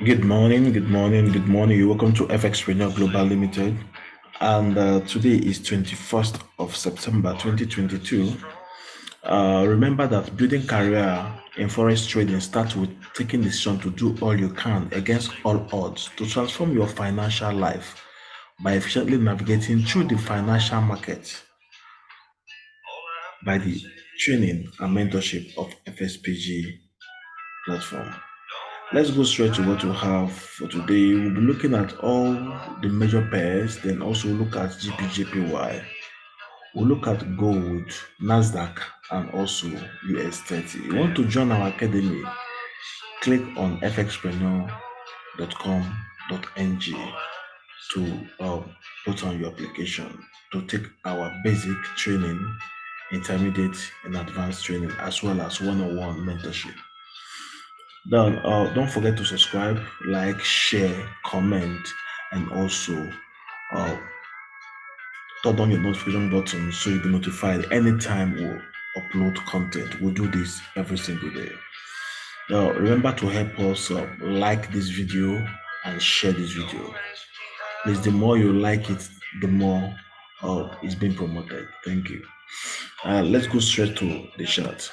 Good morning, good morning, good morning. You're welcome to FX Renewal Global Limited. And today is 21st of September 2022. Remember that building career in forex trading starts with taking the decision to do all you can against all odds to transform your financial life by efficiently navigating through the financial market by the training and mentorship of FSPG platform. Let's go straight to what we have for today. We'll be looking at all the major pairs, then also look at GPJPY. We'll look at gold, Nasdaq, and also US30. You want to join our academy? Click on fxpreneur.com.ng to put on your application to take our basic training, intermediate, and advanced training, as well as one-on-one mentorship. Then don't forget to subscribe, like, share, comment, and also uh, turn on your notification button so you'll be notified anytime we upload content. We do this every single day. Now, remember to help us like this video and share this video. Please, the more you like it, the more it's being promoted. Thank you. Let's go straight to the chart.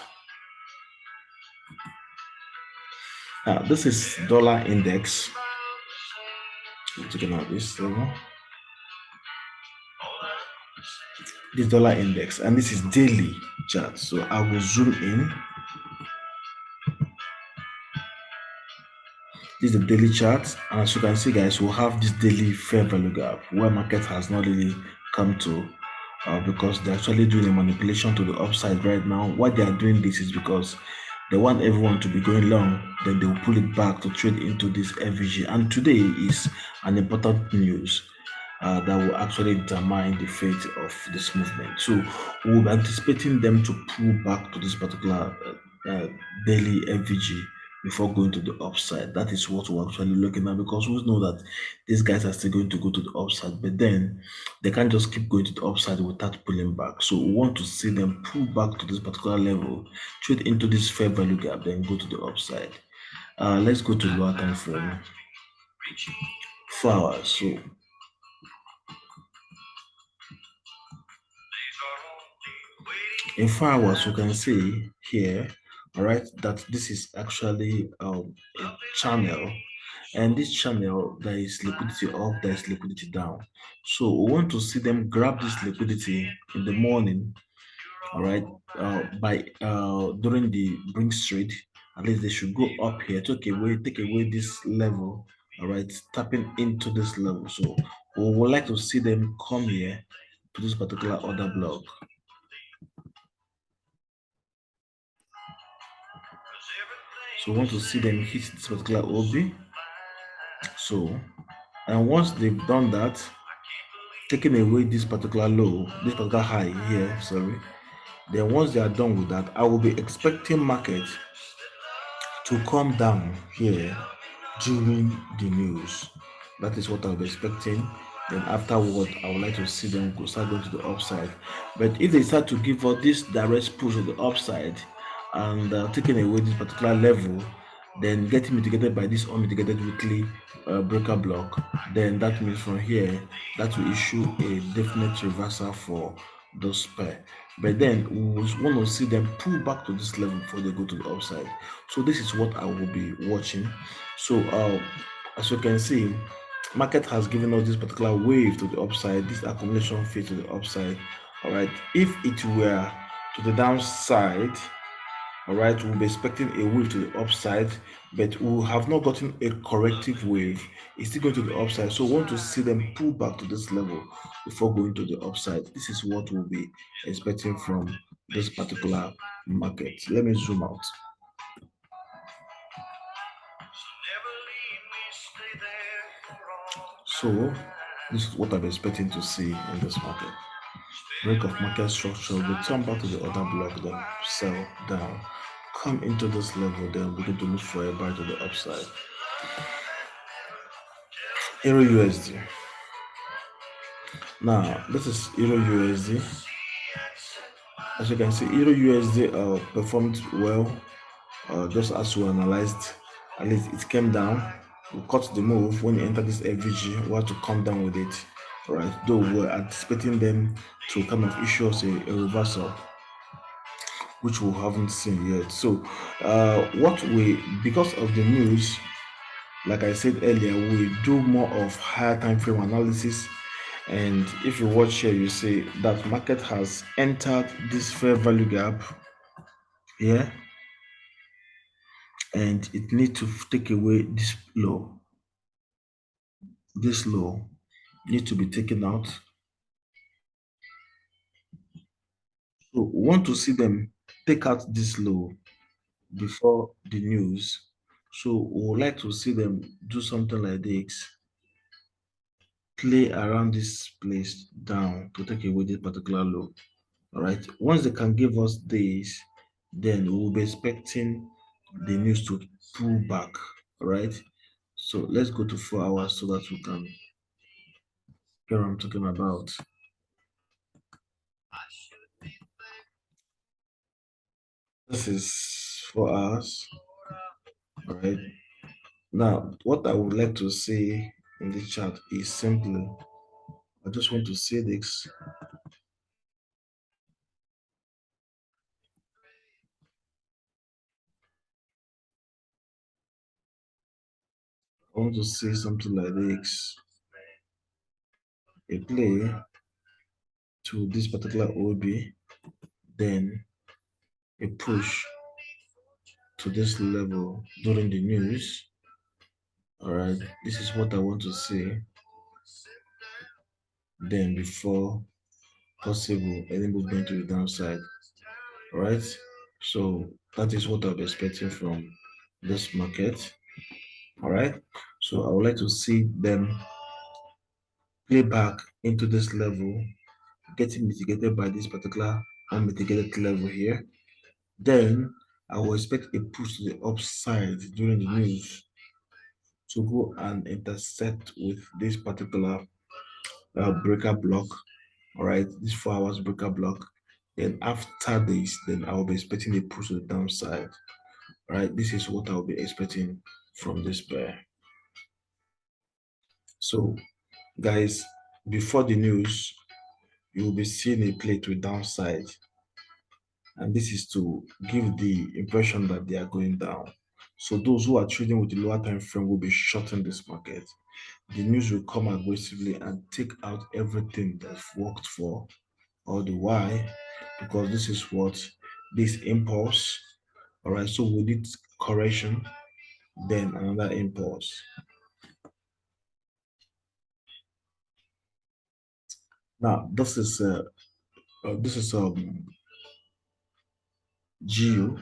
This is dollar index. I'm checking out this level. This dollar index, and this is daily chart. So I will zoom in. This is the daily chart, and as you can see, guys, we'll have this daily fair value gap where market has not really come to because they're actually doing a manipulation to the upside right now. Why they are doing this is because they want everyone to be going long, then they will pull it back to trade into this FVG. And today is an important news that will actually determine the fate of this movement. So we'll be anticipating them to pull back to this particular daily FVG before going to the upside. That is what we're actually looking at, because we know that these guys are still going to go to the upside, but then they can't just keep going to the upside without pulling back. So we want to see them pull back to this particular level, trade into this fair value gap, then go to the upside. Let's go to lower time frame. 4 hours. So in 4 hours, you can see here, all right, that this is actually a channel, and this channel, there is liquidity up, there is liquidity down. So we want to see them grab this liquidity in the morning, all right, by during the brink trade. At least they should go up here, take away this level, all right, tapping into this level. So we would like to see them come here to this particular order block. So we want to see them hit this particular OB. So, and once they've done that, taking away this particular low, this particular high here, sorry, then once they are done with that, I will be expecting market to come down here during the news. That is what I'll be expecting. Then afterward, I would like to see them start going to the upside. But if they start to give us this direct push to the upside and taking away this particular level, then getting mitigated by this unmitigated weekly breaker block, then that means from here that will issue a definite reversal for those pair. But then we want to see them pull back to this level before they go to the upside. So this is what I will be watching. So as you can see, market has given us this particular wave to the upside, this accumulation phase to the upside. All right, if it were to the downside, all right, we'll be expecting a wave to the upside, but we have not gotten a corrective wave. It's still going to the upside, so we want to see them pull back to this level before going to the upside. This is what we'll be expecting from this particular market. Let me zoom out. So this is what I'm expecting to see in this market. Break of market structure, return back to the other block, then sell down, come into this level, then begin to look for a buy to the upside. Euro USD. Now this is Euro USD. As you can see, Euro USD performed well, just as we analyzed. At least it came down, we cut the move when you enter this FVG. We have to come down with it, right? Though we're anticipating them to kind of issue us a reversal, which we haven't seen yet. So, because of the news, like I said earlier, we do more of higher time frame analysis. And if you watch here, you see that market has entered this fair value gap here, and it needs to take away this low. This low needs to be taken out. So we want to see them take out this low before the news. So we would like to see them do something like this, play around this place down to take away this particular low. All right. Once they can give us this, then we'll be expecting the news to pull back. All right. So let's go to 4 hours so that we can get what I'm talking about. This is 4 hours. All right. Now, what I would like to say in this chart is simply, I just want to say this. I want to say something like this. A play to this particular OB, then a push to this level during the news. All right, this is what I want to say. Then before possible any movement to the downside. All right, so that is what I'll be expecting from this market. All right, so I would like to see them play back into this level, getting mitigated by this particular unmitigated level here. Then I will expect a push to the upside during the news to go and intersect with this particular breaker block. All right, this 4 hours breaker block. Then after this, then I will be expecting a push to the downside. All right, this is what I'll be expecting from this pair. So, guys, before the news, you will be seeing a play to downside, and this is to give the impression that they are going down. So those who are trading with the lower time frame will be shorting this market. The news will come aggressively and take out everything that's worked for all the while, because this is what this impulse. All right, so we did correction, then another impulse. Now this is GU.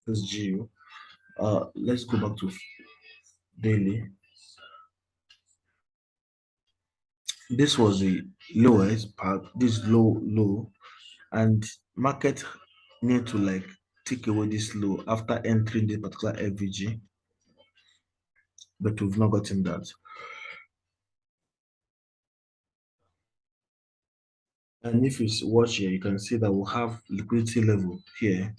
This GU. Let's go back to daily. This was the lowest part. This low, and market need to like take away this low after entering this particular FVG, but we've not gotten that. And if you watch here, you can see that we'll have liquidity level here.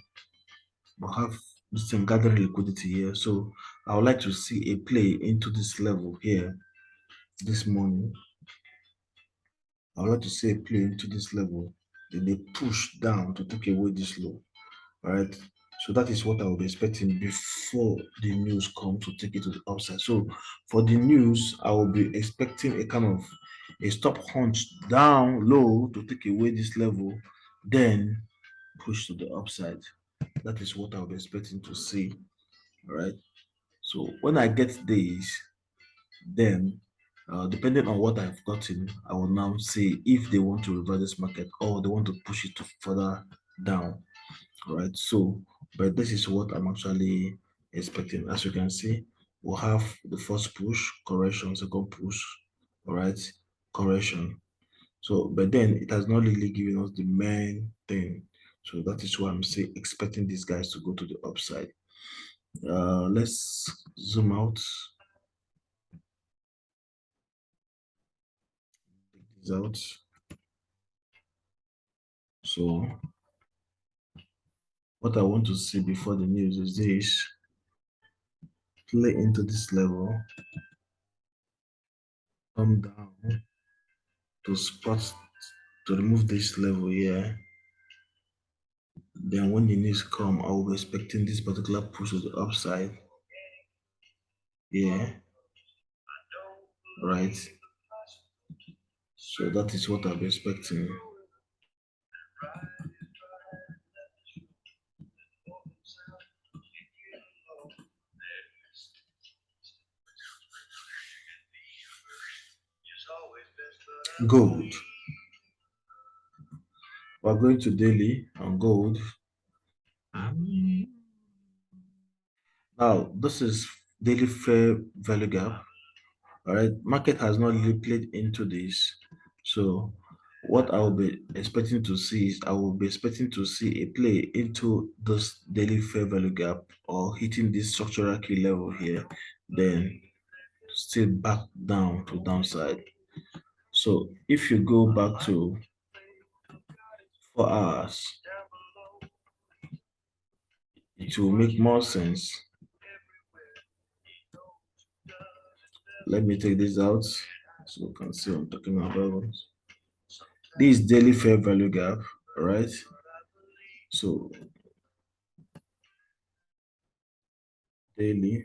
We'll have this thing gathering liquidity here. So I would like to see a play into this level here this morning. I would like to see a play into this level. Then they push down to take away this low. All right. So that is what I will be expecting before the news comes to take it to the upside. So for the news, I will be expecting a kind of a stop hunch down low to take away this level, then push to the upside. That is what I'll be expecting to see. All right. So when I get these, then depending on what I've gotten, I will now see if they want to reverse this market or they want to push it to further down. All right. So, but this is what I'm actually expecting. As you can see, we'll have the first push, correction, second push, all right, correction. So, but then it has not really given us the main thing. So that is why I'm saying expecting these guys to go to the upside. Let's zoom out. Take this out. So what I want to see before the news is this. play into this level, come down to spot to remove this level here. Then when the news come, I will be expecting this particular push to the upside. Yeah, right. So that is what I'm expecting. Gold. We're going to daily on gold. Now, this is daily fair value gap. All right, market has not really played into this. So what I will be expecting to see is I will be expecting to see a play into this daily fair value gap or hitting this structural key level here, then still back down to downside. So if you go back to 4 hours, it will make more sense. Let me take this out so you can see what I'm talking about. This daily fair value gap, right? So daily,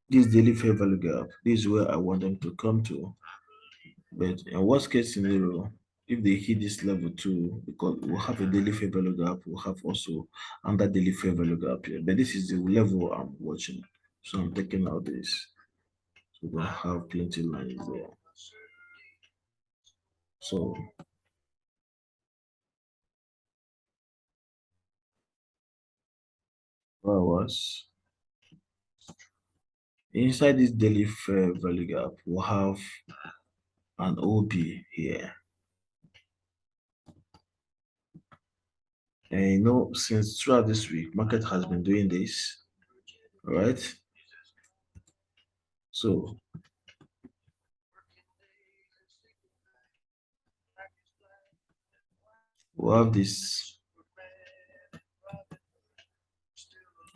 this daily fair value gap, this is where I want them to come to. But in worst case scenario, if they hit this level too, because we'll have a daily fair value gap, we'll have also under daily fair value gap here. But this is the level I'm watching. So I'm taking out this. So we'll have plenty lines there. So what was inside this daily fair value gap, we'll have an OB here. And you know, since throughout this week, market has been doing this, right? So we'll have this,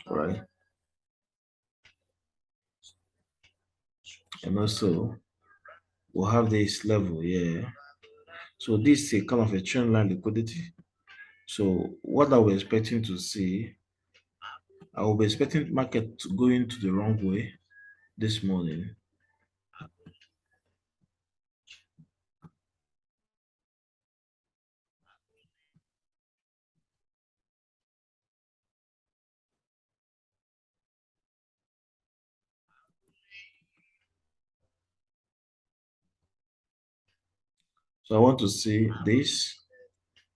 right? And also we'll have this level here. So this is a kind of a trend line liquidity. So what I was expecting to see, I will be expecting market to go into the wrong way this morning. So I want to see this,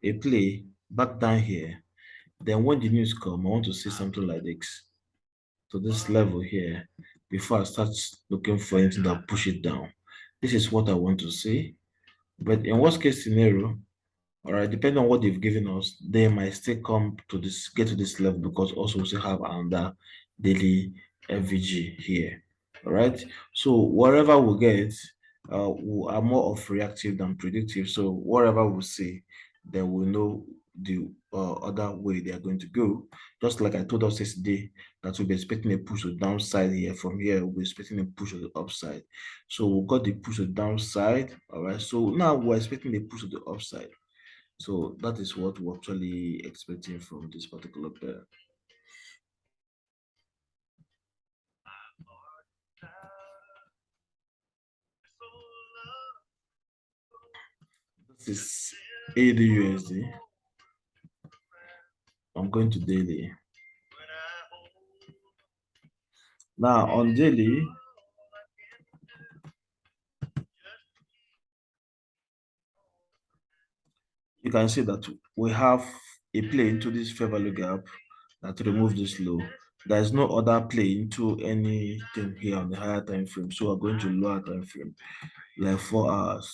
a play back down here. Then when the news come, I want to see something like this to this level here before I start looking for anything that push it down. This is what I want to see. But in worst case scenario, all right, depending on what they've given us, they might still come to this, get to this level because also we still have another daily FVG here. All right. So whatever we get, we are more of reactive than predictive. So whatever we see, then we know the other way they are going to go. Just like I told us yesterday that we'll be expecting a push to the downside here. From here, we'll be expecting a push to the upside. So we got the push to the downside. All right. So now we're expecting a push to the upside. So that is what we're actually expecting from this particular pair. This is AUDUSD. I'm going to daily. Now on daily, you can see that we have a play into this fair value gap that remove this low. There is no other play into anything here on the higher time frame. So we're going to lower time frame, like 4 hours.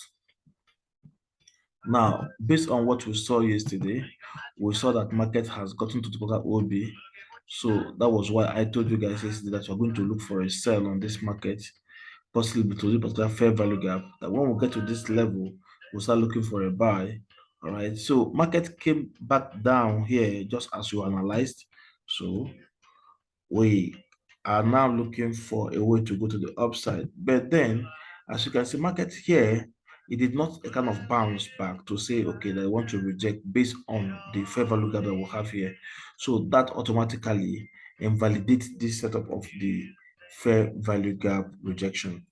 Now, based on what we saw yesterday, we saw that market has gotten to the OB. So that was why I told you guys yesterday that we're going to look for a sell on this market, possibly to this particular fair value gap. That when we get to this level, we'll start looking for a buy. All right. So market came back down here just as you analyzed. So we are now looking for a way to go to the upside. But then, as you can see, market here, it did not kind of bounce back to say, okay, that I want to reject based on the fair value gap that we have here. So that automatically invalidates this setup of the fair value gap rejection.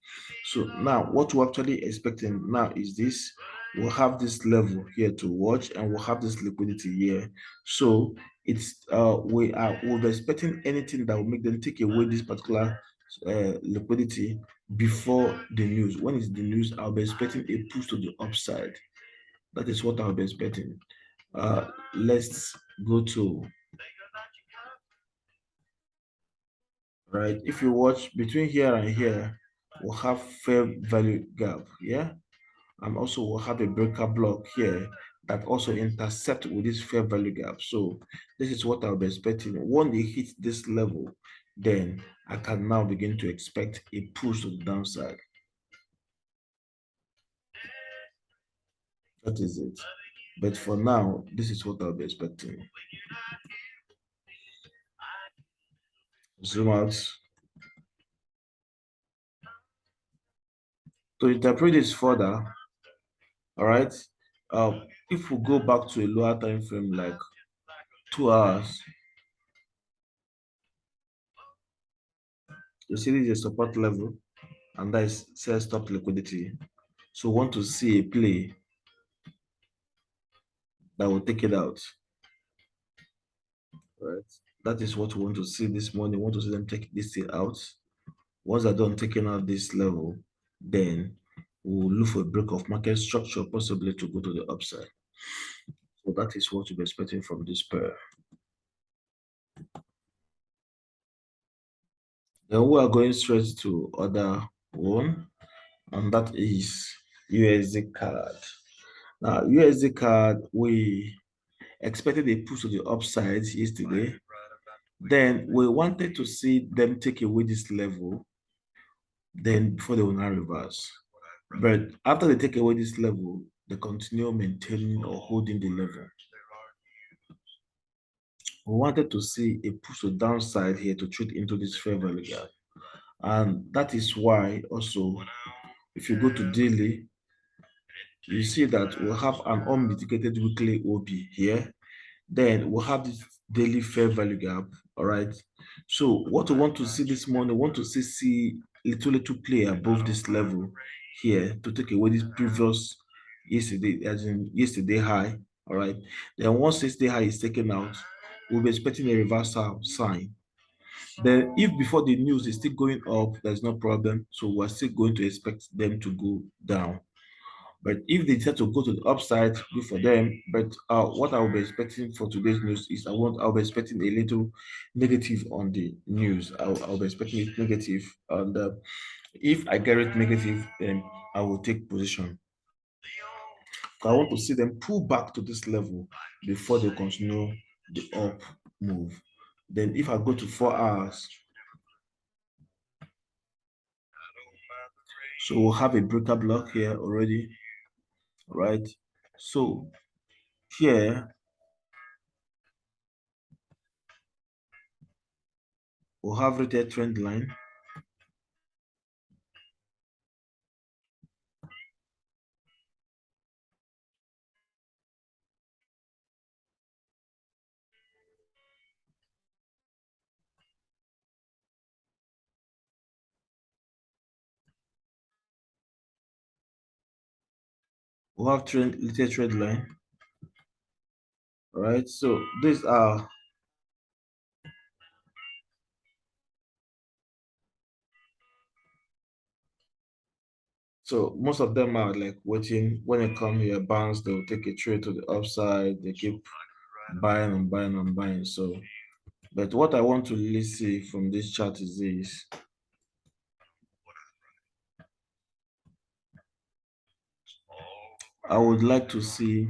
So now what we're actually expecting now is this. We'll have this level here to watch, and we'll have this liquidity here. So it's we'll be expecting anything that will make them take away this particular liquidity before the news. When it's the news, I'll be expecting a push to the upside. That is what I'll be expecting. Let's go to right. If you watch between here and here, we'll have fair value gap. Yeah, and also we'll have a breaker block here that also intercept with this fair value gap. So this is what I'll be expecting. When they hit this level, then I can now begin to expect a push to the downside. That is it. But for now, this is what I'll be expecting. Zoom out. To interpret this further, all right, if we go back to a lower time frame like 2 hours, you see this is a support level, and that is sell stop liquidity. So we want to see a play that will take it out, right? That is what we want to see this morning. We want to see them take this thing out. Once they're done taking out this level, then we'll look for a break of market structure, possibly to go to the upside. So that is what we're expecting from this pair. Then we are going straight to other one, and that is USDcad. Now, USDcad, we expected a push to the upside yesterday. Then we wanted to see them take away this level, then before they will now reverse. But after they take away this level, they continue maintaining or holding the level. We wanted to see a push to downside here to trade into this fair value gap. And that is why also, if you go to daily, you see that we'll have an unmitigated weekly OB here. Then we'll have this daily fair value gap. All right. So what we want to see this morning, we want to see little play above this level here to take away this previous yesterday, as in yesterday high. All right. Then once yesterday high is taken out, we'll be expecting a reversal sign. Then if before the news is still going up, there's no problem. So we're still going to expect them to go down. But if they decide to go to the upside, good for them. But what I will be expecting for today's news is I'll be expecting a little negative on the news. I'll be expecting it negative, and if I get it negative, then I will take position. I want to see them pull back to this level before they continue the up move. Then if I go to 4 hours, so we'll have a breaker block here already, right? So here we'll have retail trend line. We'll have retail trend line. All right, so these are so most of them are like waiting when it come here bounce, they'll take a trade to the upside, they keep buying and buying and buying. So but what I want to really see from this chart is this. I would like to see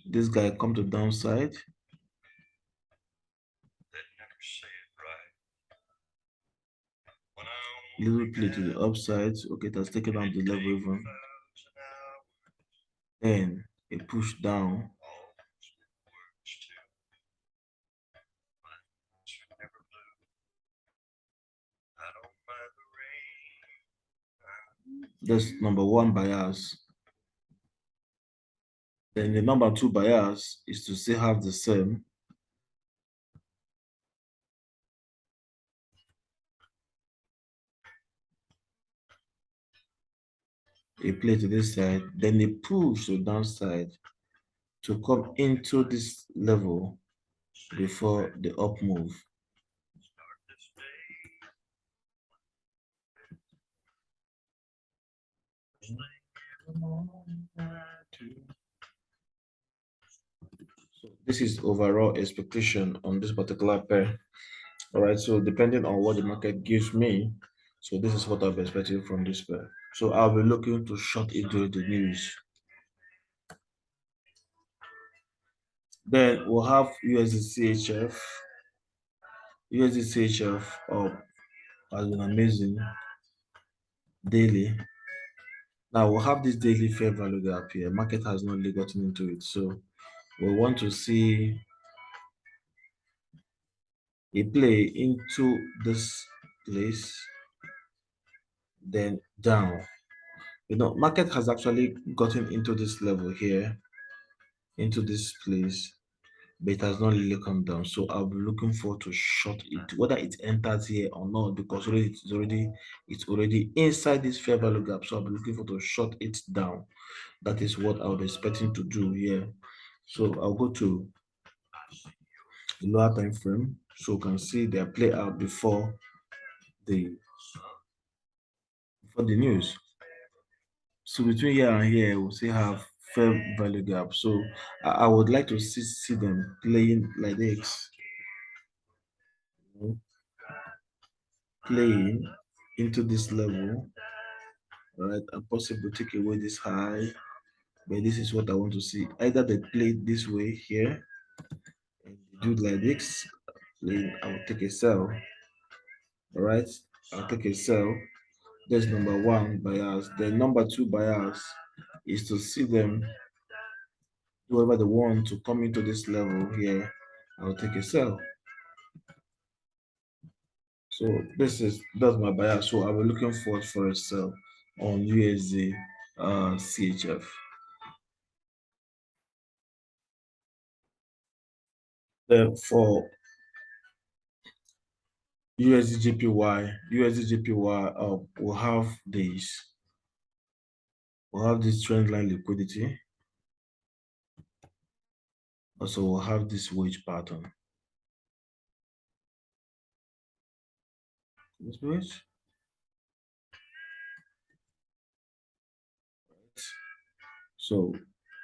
this guy come to downside. Little play to the upside. Okay, it has taken out the level even. Then a push down. That's number one bias. Then the number two bias is to still have the same. A play to this side, then a push to downside to come into this level before the up move. So this is overall expectation on this particular pair. All right, so depending on what the market gives me, so this is what I'll be expecting from this pair. So I'll be looking to short into the news. Then we'll have USDCHF. USDCHF has been amazing daily. Now we'll have this daily fair value gap here. Market has not really gotten into it, so we want to see a play into this place, then down. You know, market has actually gotten into this level here, into this place, but it has not really come down. So I'll be looking forward to short it, whether it enters here or not, because it's already inside this fair value gap. So I'll be looking forward to short it down. That is what I'll be expecting to do here. So I'll go to the lower time frame, so you can see their play out the before the news. So between here and here, we'll still have fair value gap. So I would like to see them playing like this, you know, playing into this level, right? And possibly take away this high. But this is what I want to see. Either they play this way here and do like this, then I will take a sell. All right, I'll take a sell. That's number one bias. Then number two bias is to see them do whatever they want to come into this level here. I'll take a sell. So that's my bias. So I'll be looking forward for a sell on USD CHF. Then for USDJPY, we'll have this trend line liquidity. Also, we'll have this wage pattern. This page. So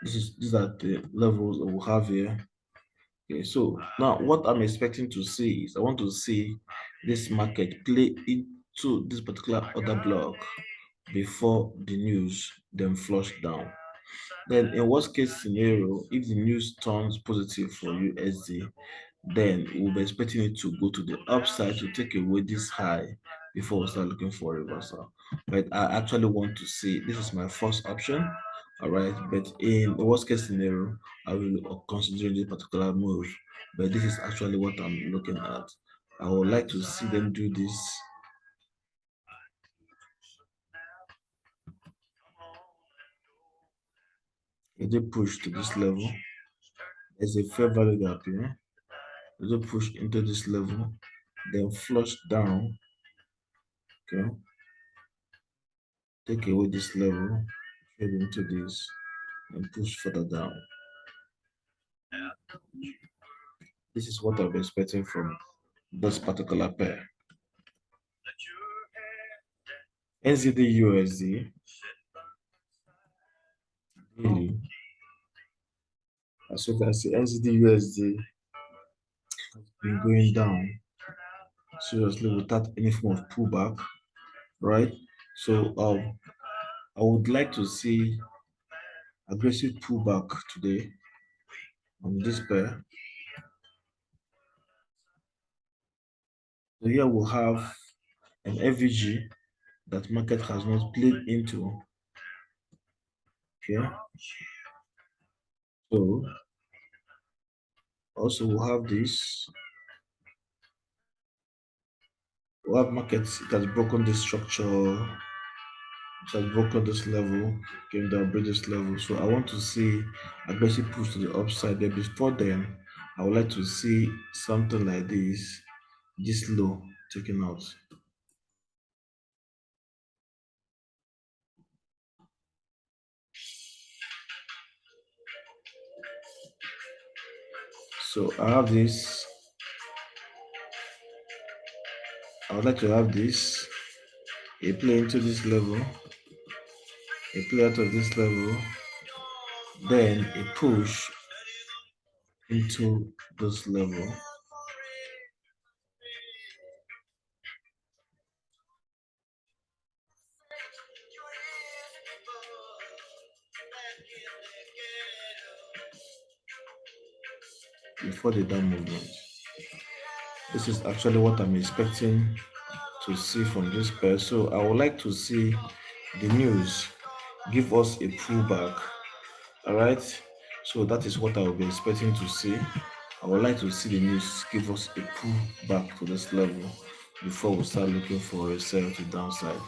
these are the levels that we'll have here. Okay, so now what I'm expecting to see is I want to see this market play into this particular order block before the news then flush down. Then in worst case scenario, if the news turns positive for USD, then we'll be expecting it to go to the upside to take away this high before we start looking for a reversal. But I actually want to see, this is my first option, all right? But in the worst case scenario, I will consider this particular move. But this is actually what I'm looking at. I would like to see them do this. If they push to this level, there's a fair value gap here. If they push into this level, then flush down, okay? Take away this level, trade into this, and push further down. This is what I'm expecting from this particular pair. NZDUSD daily, as you can see, NZDUSD has been going down seriously without any form of pullback, right? So I would like to see aggressive pullback today on this pair. So here we'll have an FVG that market has not played into. Okay. So also we'll have this. We'll have markets, it has broken this structure. So I've broken this level, came down, break this level. So I want to see aggressive push to the upside there. Before then, I would like to see something like this low taken out. So I have this. I would like to have this, a play into this level, a play out of this level, then a push into this level. Before the down movement. This is actually what I'm expecting to see from this pair. So I would like to see the news give us a pullback. All right. So that is what I will be expecting to see. I would like to see the news give us a pullback to this level before we start looking for a sell to downside.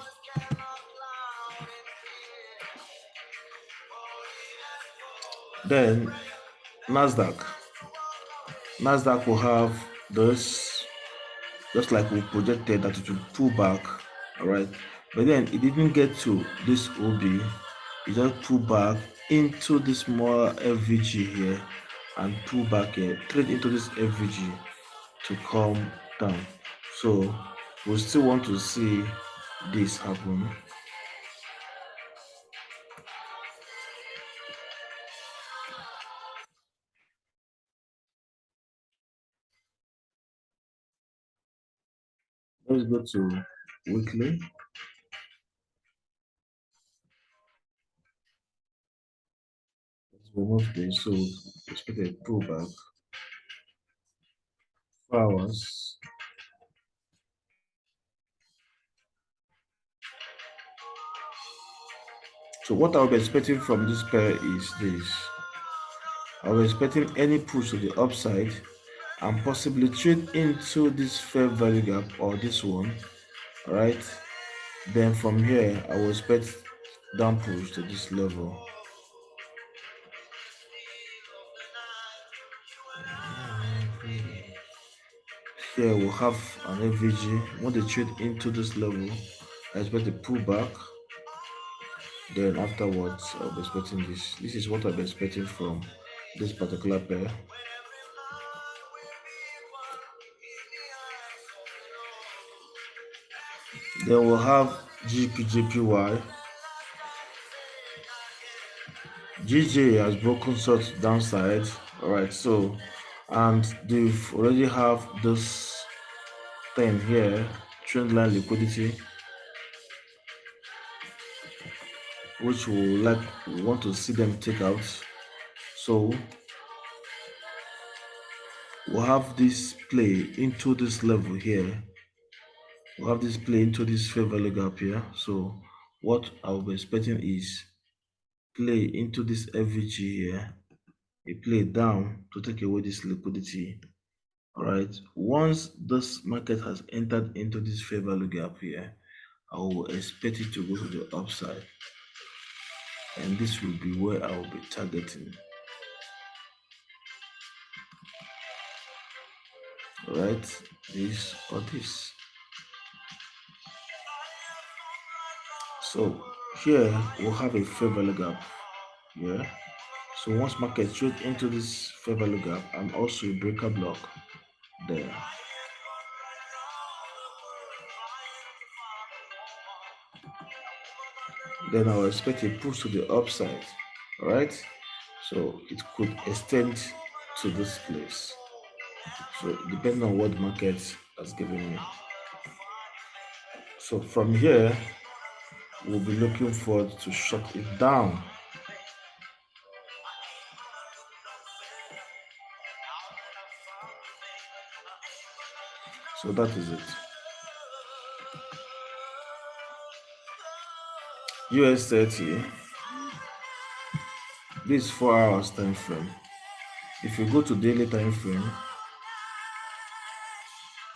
Then Nasdaq. Nasdaq will have this, just like we projected that it will pull back. All right. But then it didn't get to this OB. It just pull back into this more FVG here and pull back here, trade into this FVG to come down. So we still want to see this happen. Let's go to weekly. Let's remove this. So expect a pullback. 4 hours. So what I'll be expecting from this pair is this. I was expecting any push to the upside and possibly trade into this fair value gap or this one. All right. Then from here, I will expect down push to this level. Here we'll have an FVG. When they trade into this level, I expect a pullback. Then afterwards, I'll be expecting this. This is what I'll be expecting from this particular pair. Then we'll have Gbpjpy. GJ has broken such downside. All right, so and they've already have this thing here, trend line liquidity, which we want to see them take out. So we'll have this play into this level here. We'll have this play into this fair value gap here. So what I'll be expecting is play into this FVG here, a play down to take away this liquidity. All right, once this market has entered into this fair value gap here, I will expect it to go to the upside, and this will be where I will be targeting. All right, this or this. So here we'll have a fair value gap. Yeah. So once market trade into this fair value gap and also a breaker block there. Then I'll expect a push to the upside. All right. So it could extend to this place. So depending on what the market has given me. So from here, we'll be looking forward to shut it down. So that is it. US30, this 4 hours time frame. If you go to daily time frame,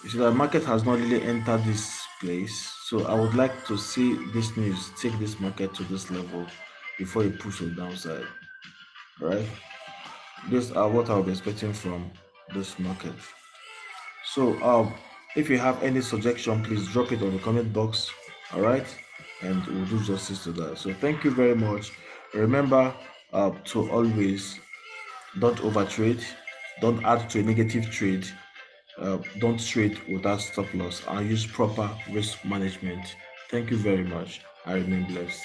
you see that market has not really entered this place. So I would like to see this news take this market to this level before it pushes the downside. Right? These are what I'll be expecting from this market. So if you have any suggestion, please drop it on the comment box. All right, and we'll do justice to that. So thank you very much. Remember to always don't overtrade, don't add to a negative trade, don't trade without stop loss, and use proper risk management. Thank you very much. I remain blessed.